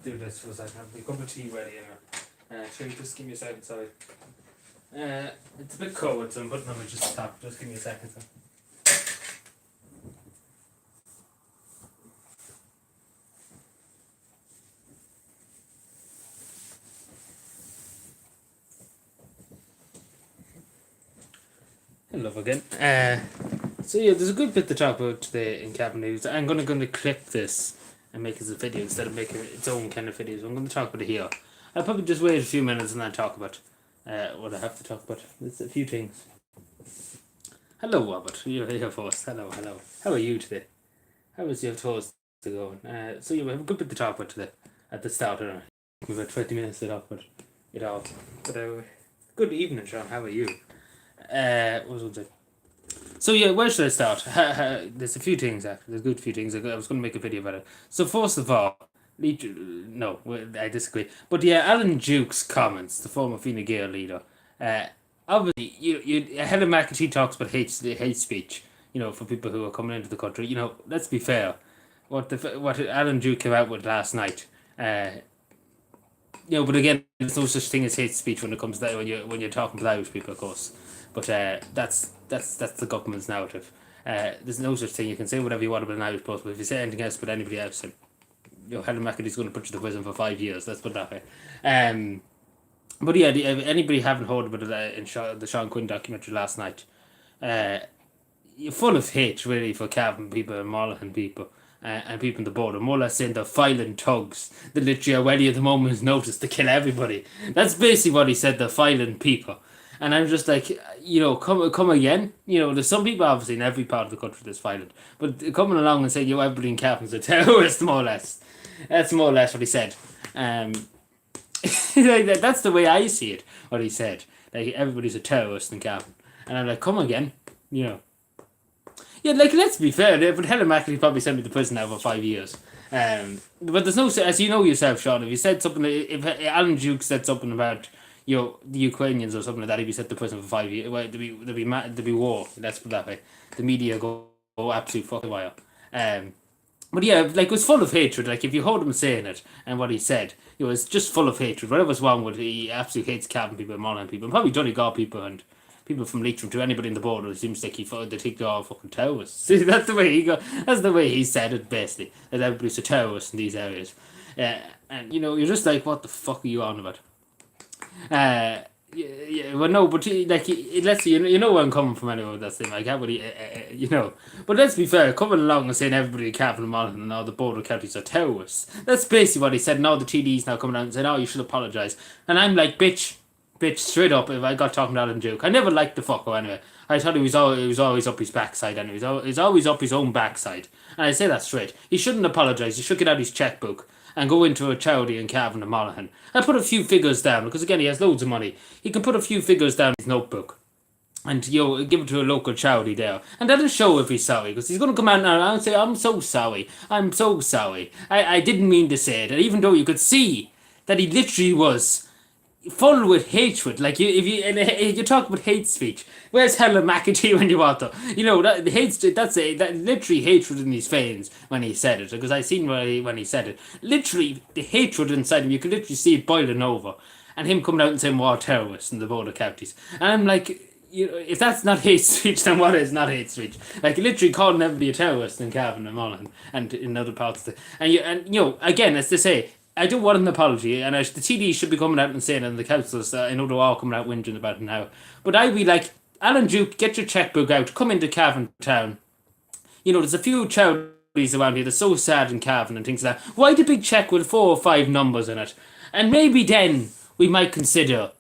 do this for a second. I've got a cup of tea ready now. Sherry, just give me a second, sorry. It's a bit cold, so I'm putting on my just top. Just give me a second. So. Hello again. So yeah, there's a good bit to talk about today in Cavan News. I'm gonna clip this and make it a video instead of making its own kind of videos. I'm gonna talk about it here. I'll probably just wait a few minutes and then talk about what I have to talk about. There's a few things. Hello, Robert. You're here first. Hello. How are you today? How is your toast going? So you have a good bit to talk about today at the start. We've got 20 minutes to talk about it all. But good evening, Sean. How are you? What was I going to say? So yeah, where should I start? There's a few things actually. There's a good few things. I was going to make a video about it. So first of all, no, I disagree. But yeah, Alan Duke's comments, the former Fine Gael leader. Obviously, Helen McEntee talks about hate speech. For people who are coming into the country. Let's be fair. What Alan Duke came out with last night. But again, there's no such thing as hate speech when it comes to that when you're talking to Irish people, of course. But that's the government's narrative. There's no such thing. You can say whatever you want about an Irish person, but if you say anything else about anybody else, Helen McEntee's going to put you to prison for 5 years. Let's put it that way. But yeah, anybody haven't heard about it in the Sean Quinn documentary last night, you're full of hate really for Cavan people and Monaghan people. And people on the border, more or less saying they're filing thugs. They literally are ready at the moment's notice to kill everybody. That's basically what he said, they're filing people. And I'm just like, come again. There's some people obviously in every part of the country that's violent. But coming along and saying, everybody in Cavan's a terrorist, more or less. That's more or less what he said. That's the way I see it, what he said. Like, everybody's a terrorist in Cavan. And I'm like, come again. Yeah, let's be fair, but Helen McEntee probably sent me to prison now for 5 years. But there's no, as you know yourself, Sean, if you said something, if Alan Duke said something about, the Ukrainians or something like that, he'd be sent to prison for 5 years. Well, there'd be war, let's put it that way. The media go absolute fucking wild. But yeah, it was full of hatred. Like, if you heard him saying it and what he said, it was just full of hatred. Whatever's wrong with it, he absolutely hates Cavan people and Monaghan people, and probably Donegal people and people from Leitrim to anybody in the border. It seems like they think they're all fucking terrorists. See, that's the way he said it, basically. That everybody's a terrorist in these areas. And you're just like, what the fuck are you on about? Well, no, but let's see, where I'm coming from anyway with that thing. Like, everybody, But let's be fair, coming along and saying everybody in Cavan and Monaghan and all the border counties are terrorists. That's basically what he said, and all the TDs now coming out and saying, you should apologise. And I'm like, bitch, straight up, if I got talking to Alan Duke. I never liked the fucker anyway. I thought he was always up his backside anyway. He's always up his own backside. And I say that straight. He shouldn't apologise. He should get out his checkbook and go into a charity in Cavan and Monaghan. And put a few figures down, because again, he has loads of money. He can put a few figures down in his notebook and give it to a local charity there. And that'll show if he's sorry, because he's going to come out now and say, I'm so sorry. I didn't mean to say it. And even though you could see that he literally was full with hatred. Like, if you talk about hate speech, where's Helen McEntee when you want her? That literally hatred in his veins when he said it, because I seen when he said it. Literally, the hatred inside him, you could literally see it boiling over, and him coming out and saying we're terrorists in the border counties. And I'm like, if that's not hate speech, then what is not hate speech? Like, literally calling everybody a terrorist in Cavan and Monaghan and in other parts of the... again, as they say, I don't want an apology, and the TD should be coming out and saying it, and the councillors, I know they're all coming out whinging about it now. But I'd be like, Alan Duke, get your checkbook out, come into Cavan town. There's a few charities around here that's so sad in Cavan and things like that. Why the big check with 4 or 5 numbers in it? And maybe then we might consider,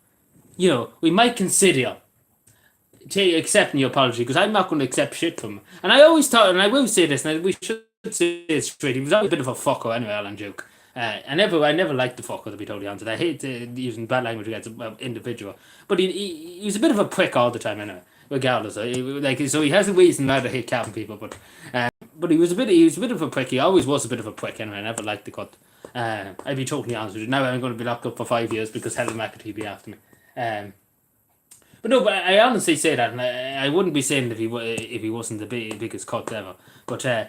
accepting your apology, because I'm not going to accept shit from him. And I always thought, and I will say this, and we should say it straight, he was always a bit of a fucker anyway, Alan Duke. I never liked the fucker, to be totally honest. I hate using bad language against an individual, but he was a bit of a prick all the time anyway. Regardless, so he has a reason now to hate Cavan people, but he was a bit of a prick. He always was a bit of a prick anyway. I never liked the cut. I'd be totally honest with you. Now I'm going to be locked up for 5 years because Helen McEntee be after me. But no, but I honestly say that, and I wouldn't be saying that if he wasn't the biggest cut ever. But yeah,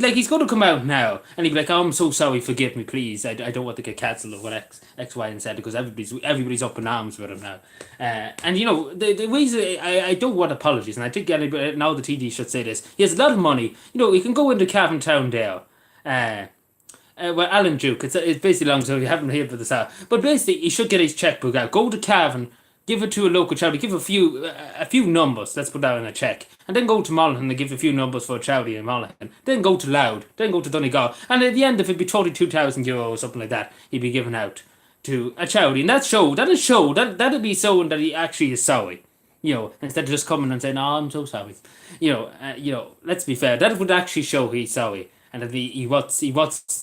like he's going to come out now, and he'd be like, "Oh, I'm so sorry, forgive me, please. I don't want to get cancelled of what X, Y, and Z because everybody's up in arms with him now." And the reason I don't want apologies, and I think now the TD should say this. He has a lot of money. He can go into Cavan Town there. Well, Alan Duke, it's basically long, so you haven't heard for this out. But basically, he should get his checkbook out. Go to Cavan, give it to a local charity, give a few numbers, let's put that in a check. And then go to Monaghan and give a few numbers for a charity in Monaghan. Then go to Loud, then go to Donegal. And at the end, if it'd be €32,000 or something like that, he'd be given out to a charity. And that'd be showing that he actually is sorry. Instead of just coming and saying, "Oh, I'm so sorry." Let's be fair. That would actually show he's sorry and that he wants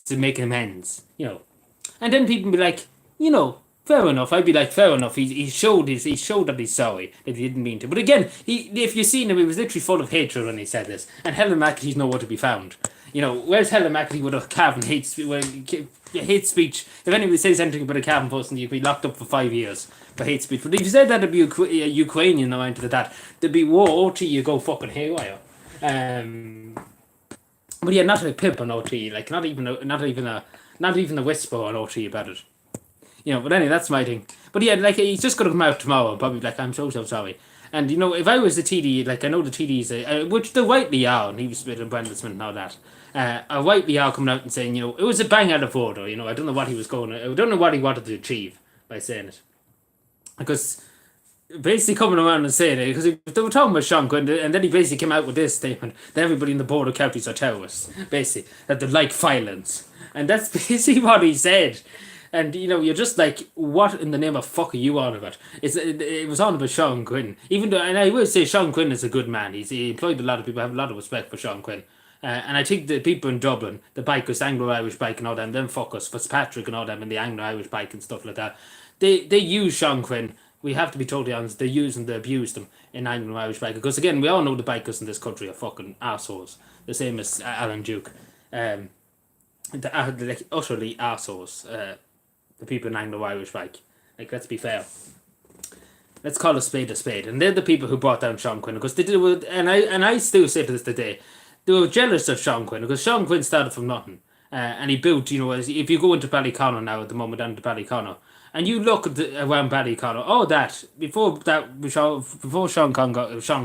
to make amends. And then people be like, fair enough. I'd be like, fair enough. He showed that he's sorry that he didn't mean to. But again, if you've seen him, he was literally full of hatred when he said this. And Helen McAtee's nowhere to be found. Where's Helen McAtee with a Cavan hate speech? If anybody says anything about a Cavan person, you'd be locked up for 5 years for hate speech. But if you said that to be a Ukrainian or into that, there'd be war. OT, you go fucking haywire. But yeah, not a pip on OT. Like not even a whisper on OT about it. But anyway, that's my thing. But yeah, like he's just gonna come out tomorrow and probably be like, "I'm so sorry." And if I was the TD, like I know the TDs, which they rightly are, and he was with Brendan Smith and all that, rightly are coming out and saying, it was a bang out of order. I don't know what he was I don't know what he wanted to achieve by saying it, because basically coming around and saying it, because they were talking about Sean Quinn, and then he basically came out with this statement that everybody in the border counties are terrorists, basically that they like violence, and that's basically what he said. And you're just like, what in the name of fuck are you on about? It was on about Sean Quinn. Even though, and I will say Sean Quinn is a good man. He employed a lot of people. I have a lot of respect for Sean Quinn. And I think the people in Dublin, the bikers, Anglo-Irish bike and all them fuckers, Fitzpatrick and all them, and the Anglo-Irish bike and stuff like that, they use Sean Quinn. We have to be totally honest. They use and they abuse them in Anglo-Irish bike. Because again, we all know the bikers in this country are fucking assholes. The same as Alan Duke. They're like utterly assholes. The people in Anglo-Irish bike. Like, let's be fair. Let's call a spade a spade. And they're the people who brought down Sean Quinn. Because they did, and I still say to this day, they were jealous of Sean Quinn. Because Sean Quinn started from nothing. And he built, if you go into Ballyconnor now at the moment, down to Ballyconnor, and you look around Ballyconnor, before Sean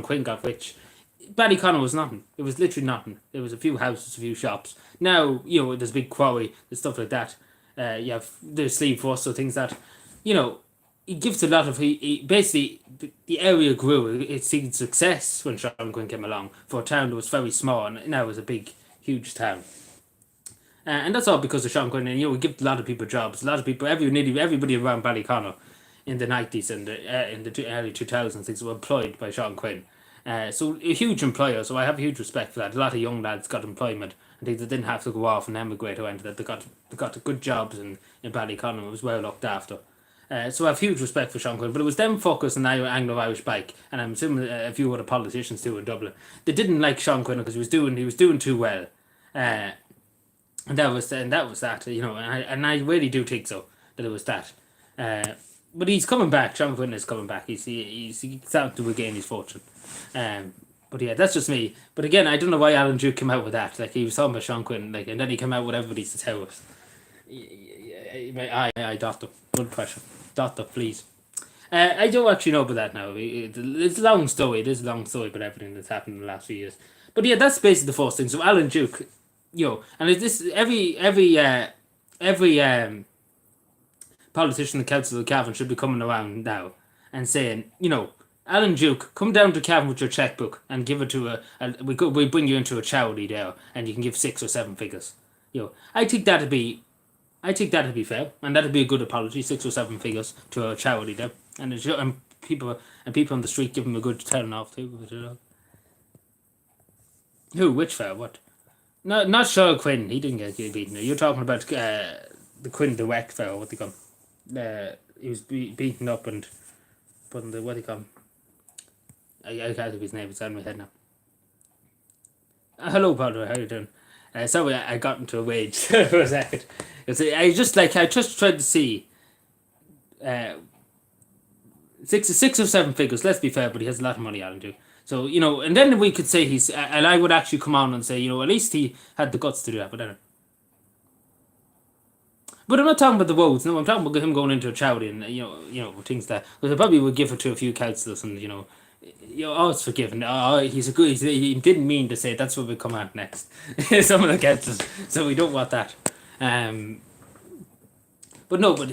Quinn got rich, Ballyconnor was nothing. It was literally nothing. There was a few houses, a few shops. Now, there's a big quarry, there's stuff like that. You have the sleeve force, so things that, he gives a lot of, basically, the area grew. It seen success when Sean Quinn came along for a town that was very small, and now it's a big, huge town. And that's all because of Sean Quinn. And he give a lot of people jobs. A lot of people, nearly everybody around Ballyconnor in the 90s and in the early 2000s were employed by Sean Quinn. So a huge employer, so I have huge respect for that. A lot of young lads got employment and they didn't have to go off and emigrate or anything. They got good jobs in Ballyconnor. It was well looked after. So I have huge respect for Sean Quinn, but it was them focused on Anglo-Irish bike, and I'm assuming a few other politicians too in Dublin. They didn't like Sean Quinn because he was doing too well. And that was that, and I really do think so, that it was that. But he's coming back. Sean Quinn is coming back. He's starting to regain his fortune. But yeah, that's just me. But again, I don't know why Alan Duke came out with that. Like, he was talking about Sean Quinn, like, and then he came out with everybody's the terrorist. I doctor, blood pressure, doctor, please. I don't actually know about that now. It's a long story. It is a long story about everything that's happened in the last few years. But yeah, that's basically the first thing. So Alan Duke, and it's this every politician in the Council of Cavan should be coming around now and saying, Alan Duke, come down to Cavan with your checkbook and give it to we bring you into a charity there, and you can give 6 or 7 figures. I think that'd be fair, and that'd be a good apology, 6 or 7 figures to a charity there, and people on the street give him a good telling off too. Who? Which fella? What? No, not Sean Quinn. He didn't get beaten. You're talking about the Quinn direct fella. What they call him? He was beaten up and put in the, what do you call him? I can't think of his name. It's out of my head now. Hello, Padre. How you doing? Sorry, I got into a rage for a second. I just tried to see. six or seven figures. Let's be fair, but he has a lot of money out of him too. So and then we could say and I would actually come on and say, at least he had the guts to do that. But anyway. But I'm not talking about the votes. No, I'm talking about him going into a charity and things that because I probably would give it to a few councillors and oh, it's forgiven. Oh, he didn't mean to say it. That's what will come out next. Some of the councillors, so we don't want that. Um, but no, but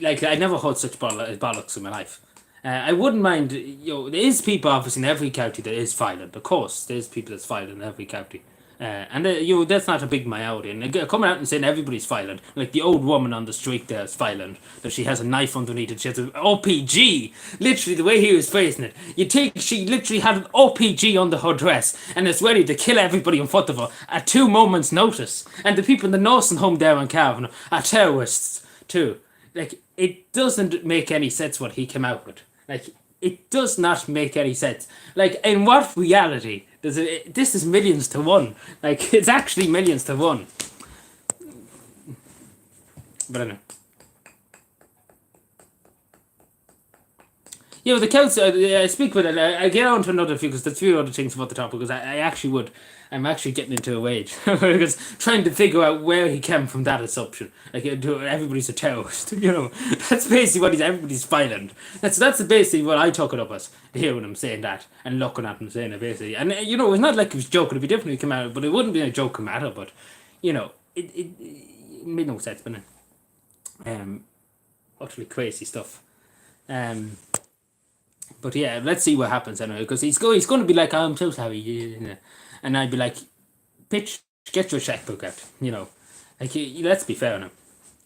like I never heard such bollocks in my life. I wouldn't mind. There is people obviously in every county that is violent. Of course, there's people that's violent in every county. And that's not a big minority. And coming out and saying everybody's violent, like the old woman on the street there is violent, that she has a knife underneath it, she has an RPG. Literally, the way he was phrasing it, she literally had an RPG under her dress and is ready to kill everybody in front of her at 2 moments' notice. And the people in the nursing home there in Cavan are terrorists too. Like, it doesn't make any sense what he came out with. Like, it does not make any sense. Like, in what reality does it? This is millions to one. Like, it's actually millions to one. But I know. The council. I speak with it. I get on to another few because there's a few other things about the topic because I actually would. I'm actually getting into a rage because trying to figure out where he came from that assumption. Like everybody's a terrorist, That's basically what everybody's violent. That's basically what I took it up as hearing him saying that and looking at him saying it basically. And it's not like he was joking. It'd be different if he came out, but it wouldn't be a joking matter. But it made no sense, but utterly crazy stuff. But yeah, let's see what happens anyway. Because he's going to be like, oh, I'm so sorry, and I'd be like, bitch, get your checkbook out, Like, let's be fair now,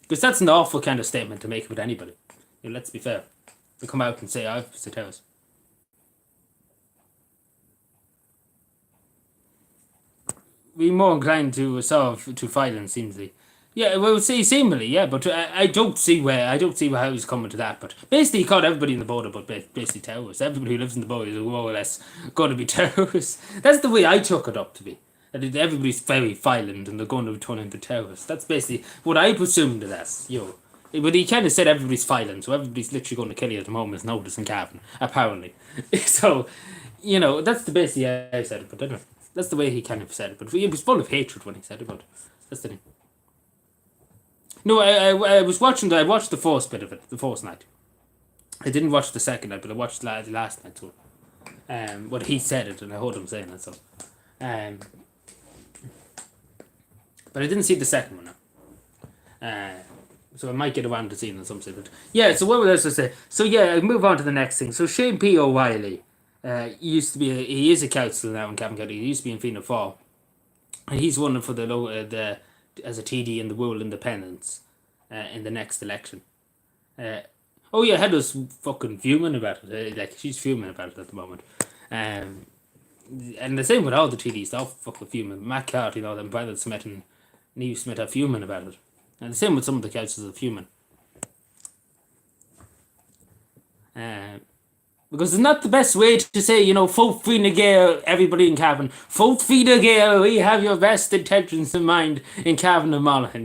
because that's an awful kind of statement to make with anybody. Let's be fair. To come out and say, I've said house. We're more inclined to violence, seemingly. Yeah, well, see, seemingly, yeah, but I don't see how he's coming to that. But basically, he called everybody in the border, but basically terrorists. Everybody who lives in the border is more or less going to be terrorists. That's the way I took it up to be. That everybody's very violent and they're going to turn into terrorists. That's basically what I presumed it as, But he kind of said everybody's violent, so everybody's literally going to kill you at the moment's notice in Cavan, apparently. So, that's the basically I said it, but anyway, that's the way he kind of said it. But he was full of hatred when he said it, but that's the thing. No, I was watching. I watched the first bit of it, the first night. I didn't watch the second night, but I watched the last night too. But he said it, and I heard him saying it. So, but I didn't see the second one. So I might get around to seeing it some stage. But yeah. So what was I say? So yeah, I move on to the next thing. So Shane P. O'Reilly, used to be. He is a councillor now in Cavan County. He used to be in Fianna Fáil, and he's running for as a TD in the Rural Independents in the next election. Oh yeah, Heather's fucking fuming about it. Like she's fuming about it at the moment. And the same with all the TDs, they're all fucking fuming. Matt Carty, them Brendan Smith and Neve Smith are fuming about it. And the same with some of the councillors are fuming. Because it's not the best way to say, vote Fine Gael, everybody in Cavan. Vote Fine Gael, we have your best intentions in mind in Cavan and Monaghan,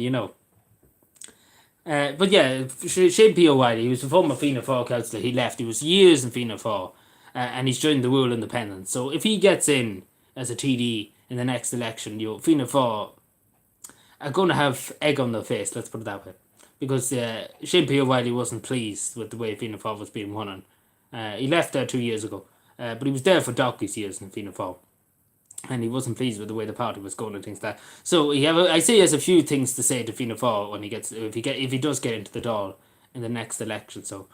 But yeah, Shane P. O'Reilly, he was a former Fianna Fáil councillor. He left. He was years in Fianna Fáil, and he's joined the Rural Independents. So if he gets in as a TD in the next election, Fianna Fáil are going to have egg on their face, let's put it that way. Because Shane P. O'Reilly wasn't pleased with the way Fianna Fáil was being run. He left there 2 years ago, but he was there for donkey's years in Fianna Fáil. And he wasn't pleased with the way the party was going and things like that. So I say he has a few things to say to Fianna Fáil when if he does get into the Dáil in the next election. So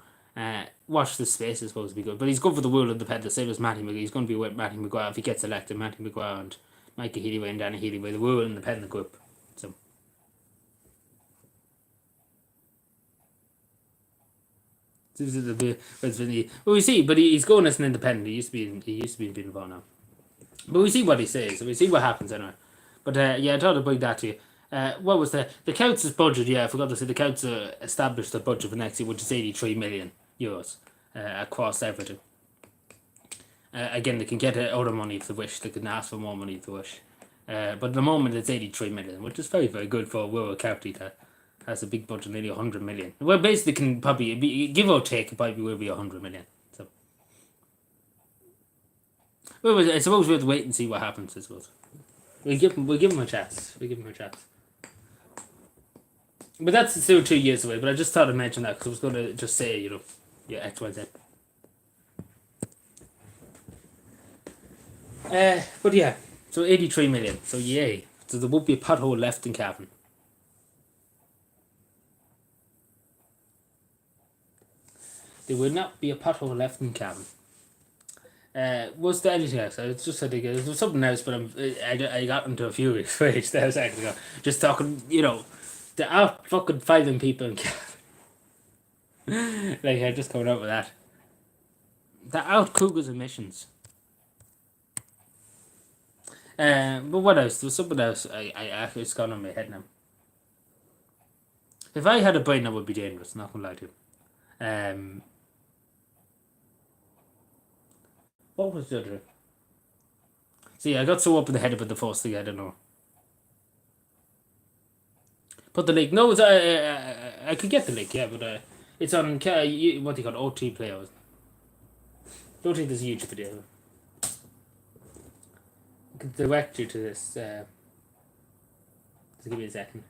watch this space is supposed to be good. But he's good for the Rural Independents. Same as Matty McGuire. He's going to be with Matty McGuire if he gets elected. Matty McGuire and Micah Healy and Danny Healy with the Rural Independent group. So. Well, we see, but he's going as an independent. He used to be in Fianna Fáil now. But we see what he says. We see what happens anyway. But yeah, I thought I'd bring that to you. What was the council's budget? Yeah, I forgot to say the council established a budget for next year, which is €83 million across everything. Again, they can get other money if they wish. They can ask for more money if they wish. But at the moment, it's 83 million, which is very, very good for a rural county has a big budget, nearly 100 million. Well, basically, can probably give or take, it probably will be 100 million. So, well, I suppose we'll wait and see what happens. I suppose we'll give him a chance. We give him a chance. But that's still 2 years away. But I just thought I'd mention that because I was going to just say, yeah, X, Y, Z. But yeah, so 83 million. So yay. So there won't be a pothole left in Cavan. There will not be a pothole left in Cavan. Was there anything else? I just had to get. There was something else, but I got into a few weeks there a second ago. Just talking, the out fucking fiving people in Cavan. Like, I just coming up with that. The out Cougars emissions. But what else? There was something else. It's gone on my head now. If I had a brain, that would be dangerous. Not gonna lie to you. What was the other? See, I got so up in the head about the first thing. I don't know. Put the link. No, it's I could get the link. Yeah, but it's on what do you call OT Player. Don't think there's a YouTube video. I can direct you to this. Just give me a second.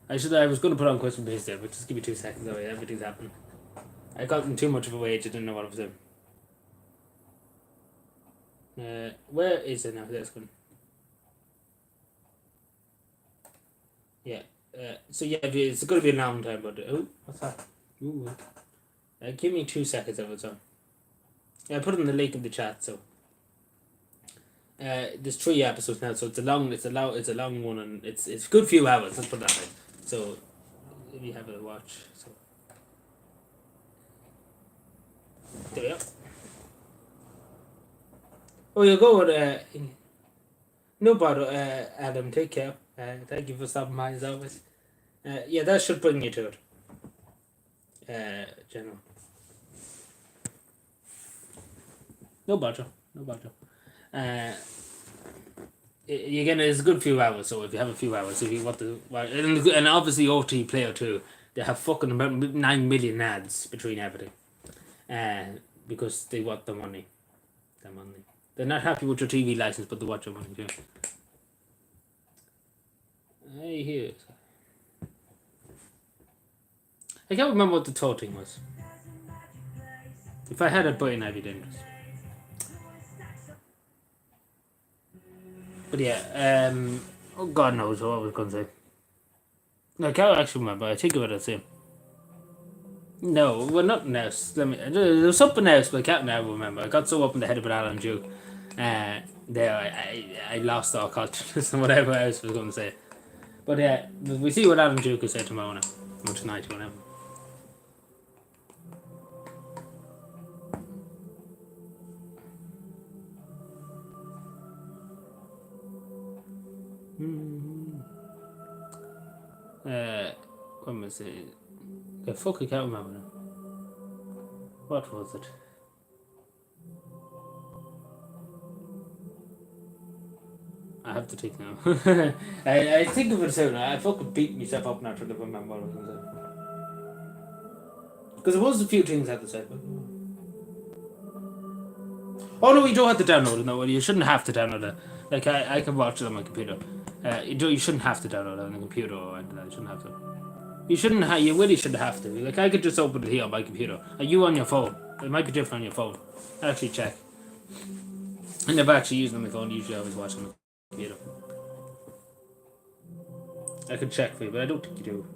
I was going to put on question base there, but just give me 2 seconds. Oh, yeah, everything's happening. I got in too much of a wage. I didn't know what I was doing. Where is it now? There's one. Yeah. So yeah, it's going to be a long time, but what's that? Ooh. Give me 2 seconds of it, so. Yeah, I put it in the link in the chat, so. There's 3 episodes now, so it's a long one, and it's a good few hours. Let's put that way. So, if you have a watch, so. There we go. Oh, you go with no bother, Adam. Take care. Thank you for stopping by as always. Yeah, that should bring you to it. General. No bother. Again, it's a good few hours. So if you have a few hours, if you want to, and obviously OT Player too, they have fucking about 9 million ads between everything, because they want the money. They're not happy with your TV license, but they want your money too. I hear it. I can't remember what the third thing was. If I had a brain, I'd be dangerous. But yeah, oh God knows what I was going to say. No, I can't actually remember. I think about it the same. No, well, nothing else. There was something else, but I can't now remember. I got so up in the head about Alan Duke. I lost all consciousness and whatever else I was going to say. But yeah, we see what Alan Duke will say tomorrow now. Or tonight, whatever. What was it? The fuck, I can't remember now. What was it? I have to think now. I think of it soon. I fucking beat myself up now trying to remember what I was going to say. Because there was a few things I had to say. But... Oh no, you don't have to download it. No, you shouldn't have to download it. Like, I can watch it on my computer. You shouldn't have to download it on the computer or anything. You shouldn't have to. You really shouldn't have to. Like, I could just open it here on my computer. Are you on your phone? It might be different on your phone. I'll actually check. I never actually used it on my phone. Usually I was watching on the computer. I could check for you, but I don't think you do.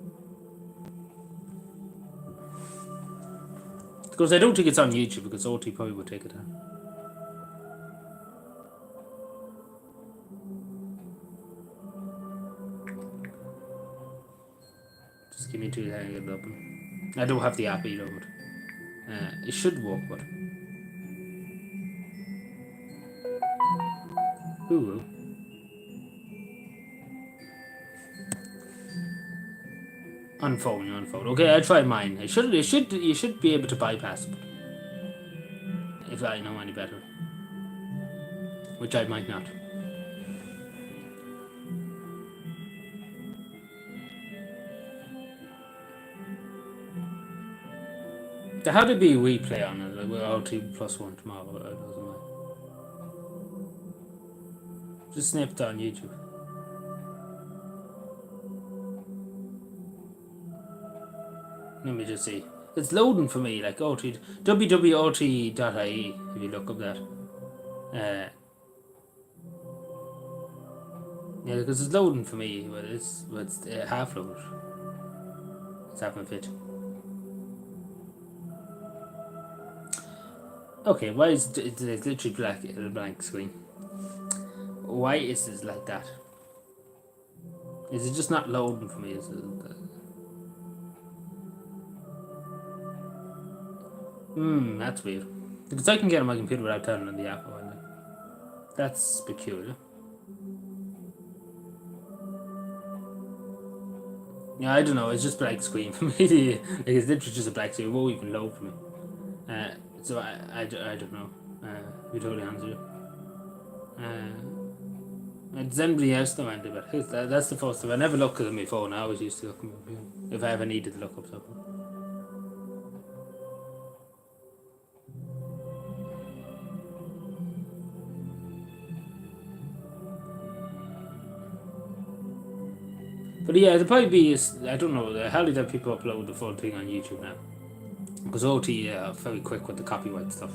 Because I don't think it's on YouTube, because OT probably would take it down. Just give me 2 seconds to open. I don't have the app either, but it should work, but... Ooh. Unfold. Okay, I'll try mine. You should be able to bypass it. If I know any better. Which I might not. There had to be a replay on it, like with OT plus one tomorrow. It doesn't matter. Just snip it on YouTube. Let me just see. It's loading for me, like OT, www.ot.ie, if you look up that. Yeah, because it's loading for me, but it's half loaded. It's happening fit. Okay, why is it's literally a blank screen? Why is this like that? Is it just not loading for me? That's weird. Because I can get on my computer without turning on the app. That's peculiar. Yeah, I don't know. It's just blank screen for me. Like, it's literally just a blank screen. It won't even load for me. So I don't know. To be totally honest with you. Does anybody else know anything about it? That's the first time. I never look at my phone. I always used to look at my phone if I ever needed to look up something. But yeah, it'll probably be, I don't know, how did people upload the full thing on YouTube now? Because OT are very quick with the copyright stuff.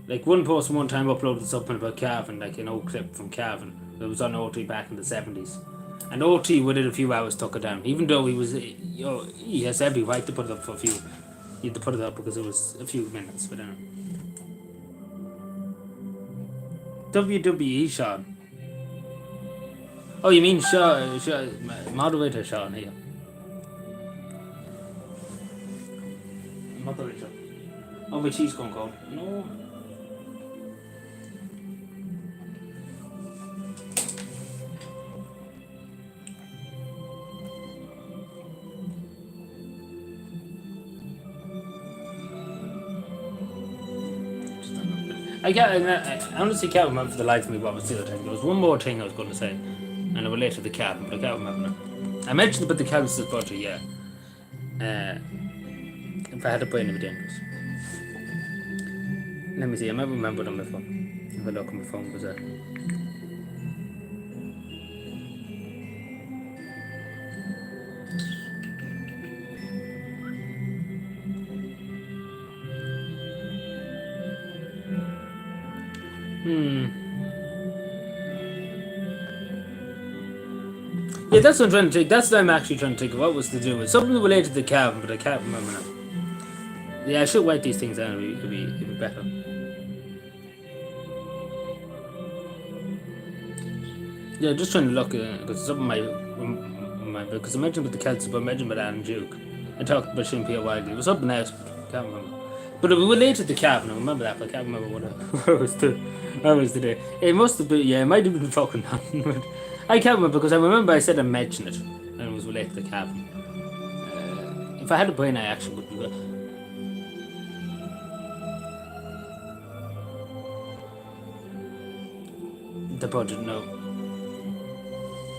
Like one person one time uploaded something about Cavan, like an old clip from Cavan. It was on OT back in the 70s. And OT within a few hours took it down. Even though he has every right to put it up for a few. He had to put it up because it was a few minutes, but anyway. WWE Sean. Oh, you mean Sean, moderator Sean here. Moderator. Oh, my cheese gone cold. No. I honestly can't remember for the life of me what was the other thing. There was one more thing I was going to say, and it related to the cabin, but I can't remember now. I mentioned about the cabin's budget, yeah. If I had to put in dangerous. Let me see, I might remember it on my phone. If I look on my phone, was that? Yeah, that's what I'm trying to think. That's what I'm actually trying to think of. What was to do with something related to the cabin, but I can't remember now. Yeah, I should write these things down. It'd be better. Yeah, just trying to look because some of my because I mentioned about the Celts, but I mentioned about Adam Duke. I talked about Shane P. Wiley. It was something else. Can't remember. But it was related to cabin. I remember that, but I can't remember what it was to. What was today? It must have been. Yeah, it might have been fucking nothing. I can't remember because I remember I said I mentioned it and it was related to cabin. If I had a brain, I actually would be good. The budget, no.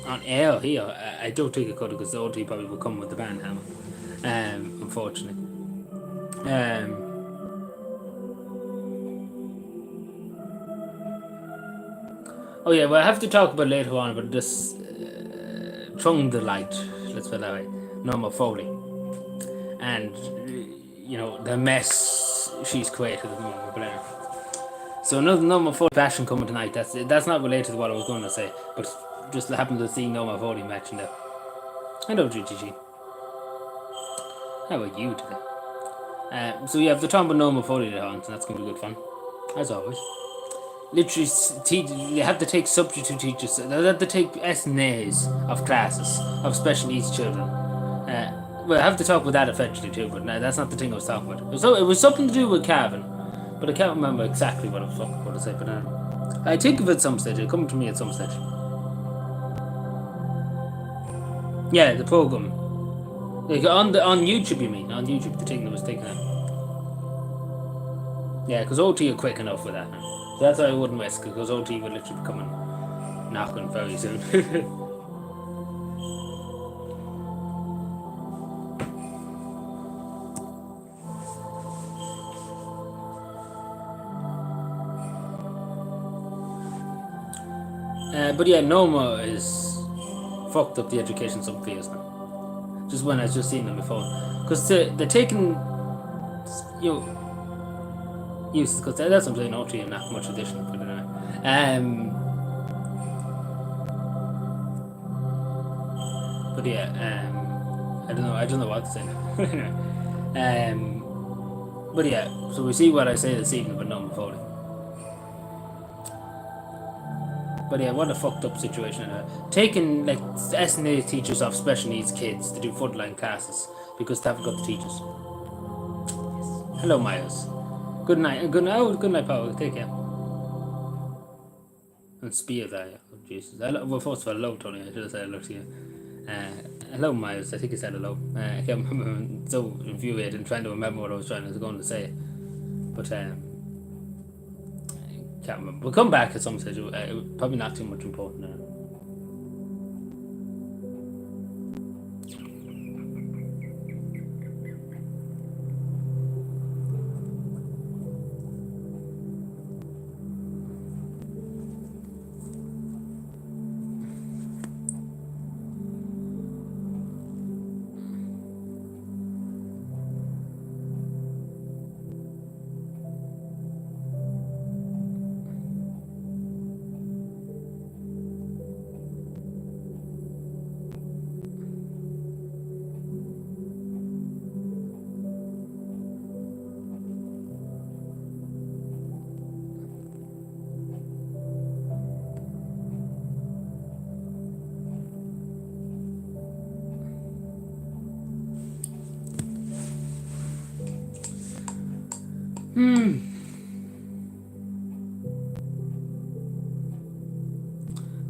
On air here, I don't think it could because the OT probably would come with the band hammer. Unfortunately. Oh yeah, well I have to talk about later on about this Trung the Light, let's put it that way, Norma Foley. And, the mess she's created at the moment. But anyway. So Norma Foley fashion coming tonight, that's not related to what I was going to say, but just happened to see Norma Foley matching there. Hello GGG. How are you today? So you have the talking about Norma Foley later on, so that's going to be good fun, as always. Literally, you have to take substitute teachers. They have to take SNAs of classes of special needs children. Well, I have to talk about that eventually too, but no, that's not the thing I was talking about. It was something to do with Cavan, but I can't remember exactly what I was talking about to say. But I think of it at some stage. It'll come to me at some stage. Yeah, the program. Like on YouTube, you mean? On YouTube, the thing that was taken out. Yeah, because OT are quick enough with that. So that's why I wouldn't risk it, because OT will literally be coming knocking very soon. But yeah, Noma is fucked up the education some fears now. Just when I just seen them before, because they're taking you uses because that's something not really not much addition, but anyway. But yeah, I don't know what to say. But yeah, so we see what I say this evening, but no voting. But yeah, what a fucked up situation. Taking like SNA teachers off special needs kids to do frontline classes because they haven't got the teachers. Hello, Miles. Good night. Good night. Oh, good night, Paul. Take care. And spear there. Oh, Jesus. Well, first of all, hello, Tony. I should have said hello to you. Hello, Miles. I think he said hello. I can't remember. I'm so infuriated and trying to remember what I was going to say. But can't remember. We'll come back at some stage. Probably not too much important now.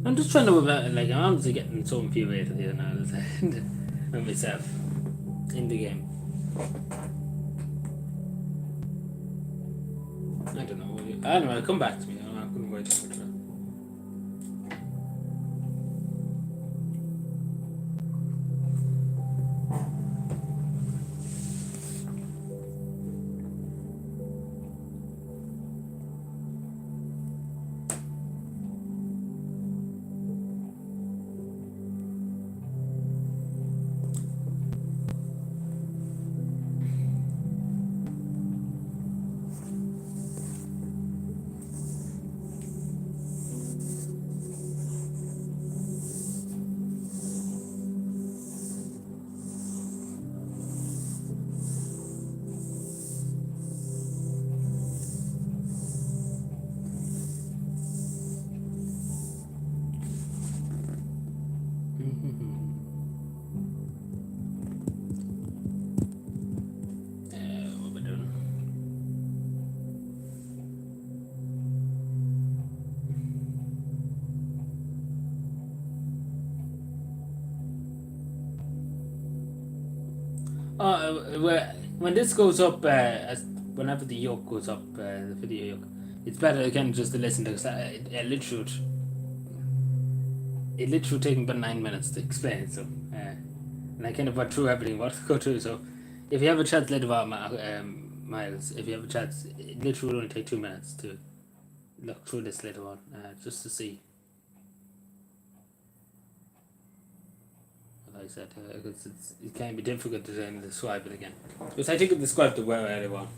I'm just trying to like I'm honestly getting so infuriated here now with myself in the game. I don't know. I don't know. Come back to me. I'm not going to wait too much. What we doing? When this goes up, whenever the yoke goes up, the video yoke, it's better again just to listen to because it literally taking about 9 minutes to explain it. So, and I kind of went through everything what to go through. So, if you have a chance later on, Miles, if you have a chance, it literally will only take 2 minutes to look through this later on, just to see. Like I said, because it can be difficult to then describe it again. Because I think it described it well earlier on.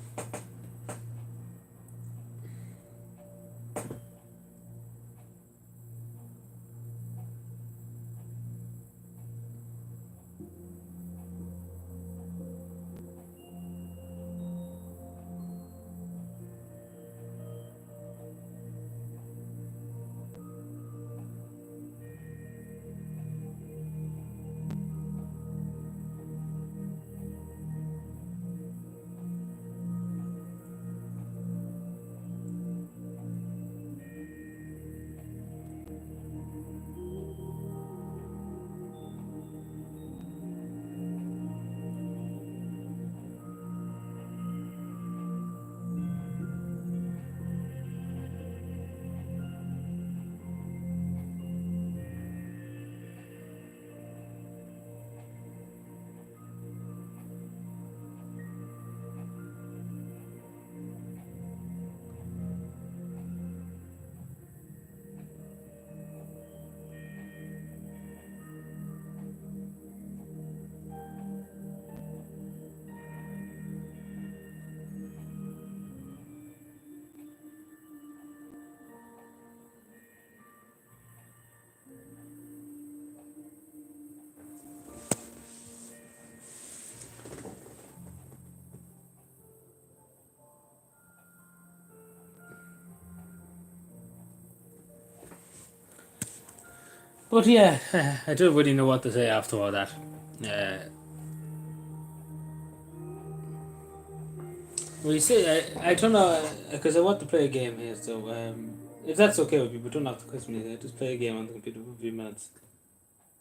But yeah, I don't really know what to say after all that. Uh, well, you see, I don't know, because I want to play a game here, so if that's okay with you, but don't have to question me, just play a game on the computer for a few minutes.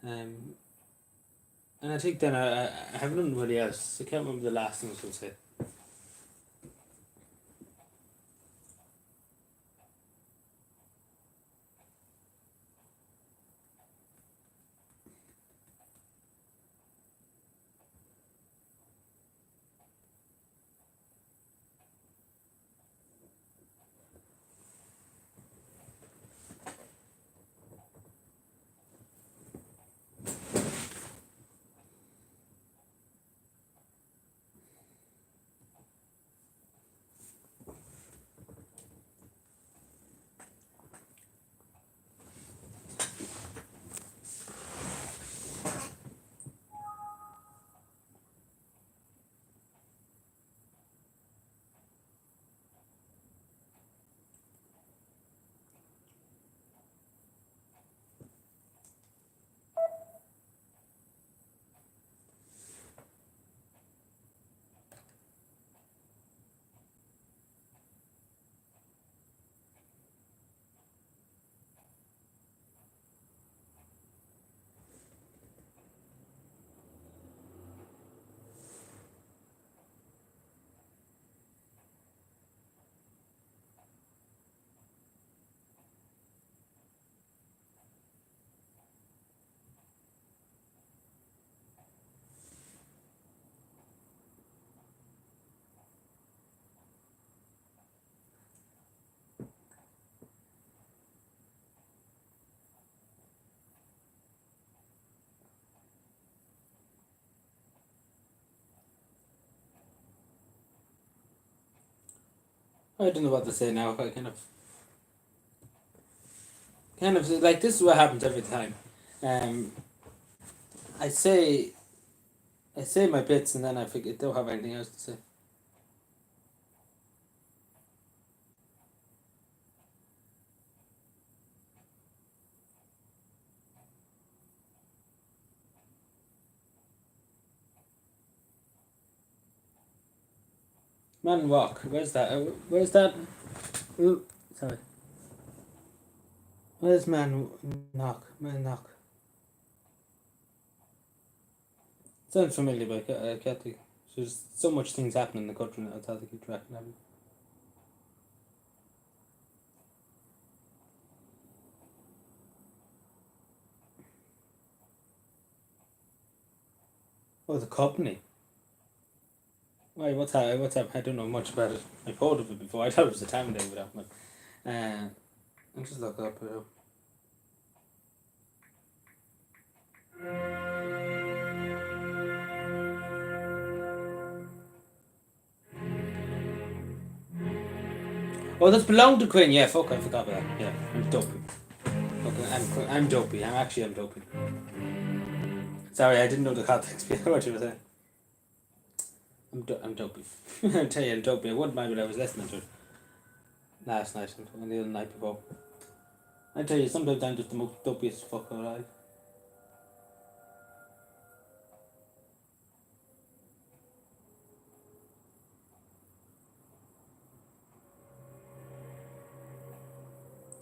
Um, and I think then I haven't done really else. I can't remember the last thing I was going to say. I don't know what to say now. I kind of like this is what happens every time. Um, I say I say my bits and then I forget. Don't have anything else to say. Man walk. Where's that? Where's that? Ooh, sorry. Where's man knock? Man knock. Sounds familiar, but I can't think. There's so much things happening in the country now. It's hard to keep track of them. Oh, the company. Why? What's that? What's that? I don't know much about it. I've heard of it before. I thought it was a town name without one. I'll just look it up. Oh, that's belonged to Queen. Yeah, fuck, I forgot about that. Yeah, I'm dopey. Okay, I'm dopey. I'm dopey. Sorry, I didn't know the context behind what you were saying. I'm dopey. I tell you, I'm dopey. I wouldn't mind when I was listening to it last night and the other night before. I tell you, sometimes I'm just the most dopiest fucker alive.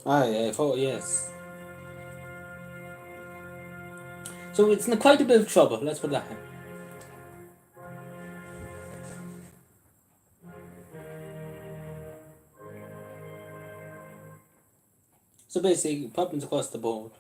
Ah, yeah, yes. So it's in quite a bit of trouble. Let's put that. So basically, problems across the board.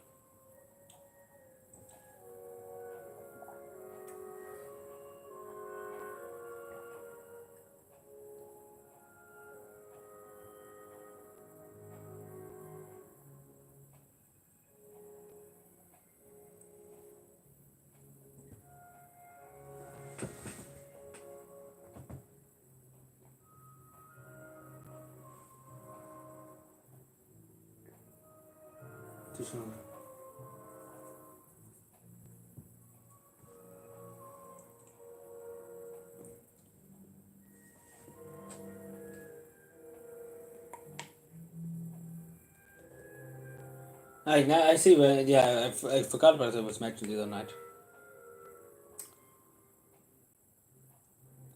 I see where, yeah, I forgot about it, it was mentioned the other night.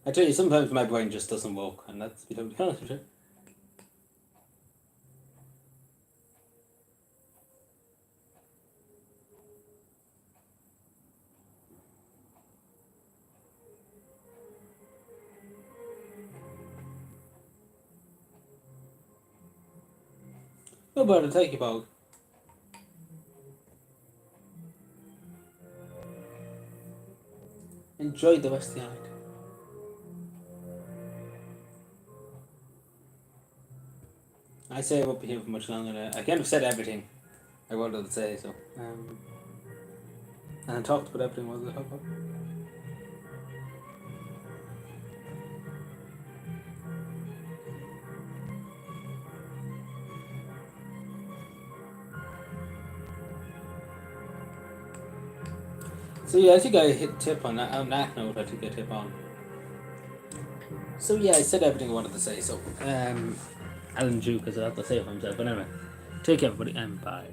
I tell you, sometimes my brain just doesn't work, and that's, to be totally honest with you. No bother, take your bog. Enjoy the rest of the night. I say I won't be here for much longer now. I kind of said everything I wanted to say, so. And I talked about everything I wanted to talk about. So yeah, I think I hit tip on that note. I think I tip on. So yeah, I said everything I wanted to say. So Alan Duke has a lot to say for himself. But anyway, take care, everybody, and bye.